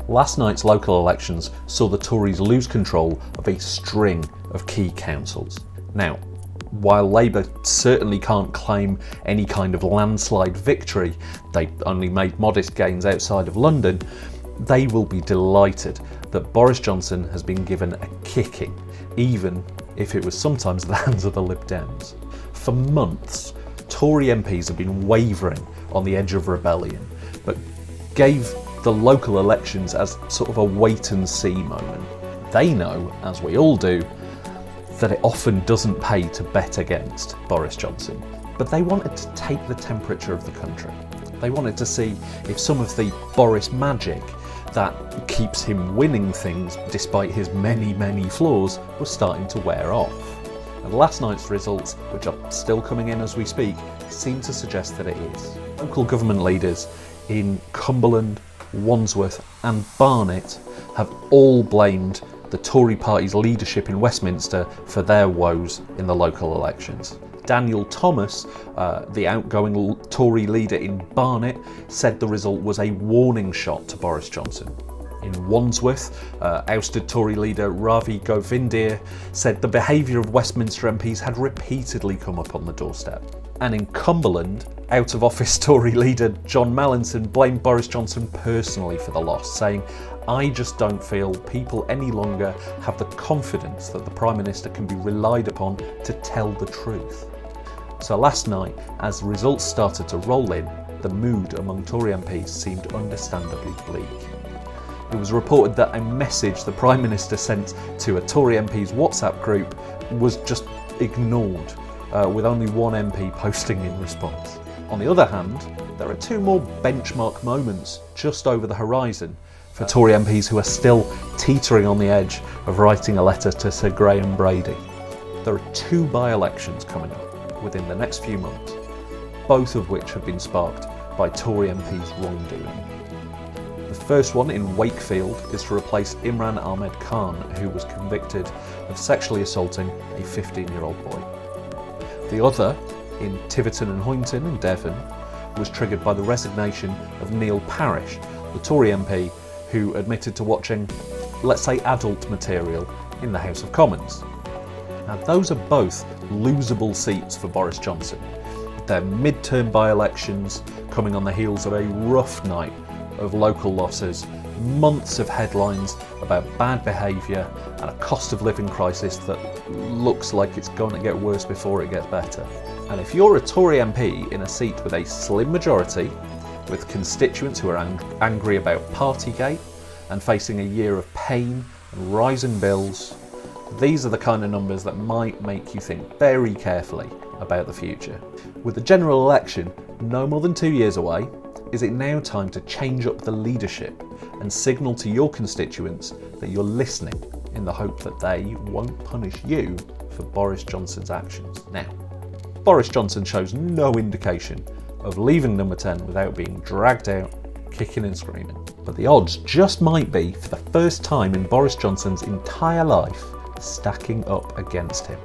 Last night's local elections saw the Tories lose control of a string of key councils. Now, while Labour certainly can't claim any kind of landslide victory, they only made modest gains outside of London, they will be delighted that Boris Johnson has been given a kicking, even if it was sometimes at the hands of the Lib Dems. For months, Tory MPs have been wavering on the edge of rebellion, but gave the local elections as sort of a wait-and-see moment. They know, as we all do, that it often doesn't pay to bet against Boris Johnson, but they wanted to take the temperature of the country. They wanted to see if some of the Boris magic that keeps him winning things despite his many flaws was starting to wear off. And last night's results, which are still coming in as we speak, seem to suggest that it is. Local government leaders in Cumberland, Wandsworth and Barnet have all blamed the Tory party's leadership in Westminster for their woes in the local elections. Daniel Thomas, the outgoing Tory leader in Barnet, said the result was a warning shot to Boris Johnson. In Wandsworth, ousted Tory leader Ravi Govindir said the behaviour of Westminster MPs had repeatedly come up on the doorstep. And in Cumberland, out-of-office Tory leader John Mallinson blamed Boris Johnson personally for the loss, saying, "I just don't feel people any longer have the confidence that the Prime Minister can be relied upon to tell the truth." So last night, as results started to roll in, the mood among Tory MPs seemed understandably bleak. It was reported that a message the Prime Minister sent to a Tory MP's WhatsApp group was just ignored, with only one MP posting in response. On the other hand, there are two more benchmark moments just over the horizon for Tory MPs who are still teetering on the edge of writing a letter to Sir Graham Brady. There are two by-elections coming up within the next few months, both of which have been sparked by Tory MPs' wrongdoing. The first one in Wakefield is to replace Imran Ahmed Khan, who was convicted of sexually assaulting a 15-year-old boy. The other, in Tiverton and Hoynton in Devon, was triggered by the resignation of Neil Parish, the Tory MP who admitted to watching, let's say, adult material in the House of Commons. Now, those are both losable seats for Boris Johnson. They're mid-term by-elections coming on the heels of a rough night of local losses, months of headlines about bad behaviour and a cost of living crisis that looks like it's going to get worse before it gets better. And if you're a Tory MP in a seat with a slim majority, with constituents who are angry about Partygate and facing a year of pain and rising bills, these are the kind of numbers that might make you think very carefully about the future. With the general election no more than 2 years away, is it now time to change up the leadership and signal to your constituents that you're listening in the hope that they won't punish you for Boris Johnson's actions? Now, Boris Johnson shows no indication of leaving number 10 without being dragged out, kicking and screaming. But the odds just might be, for the first time in Boris Johnson's entire life, stacking up against him.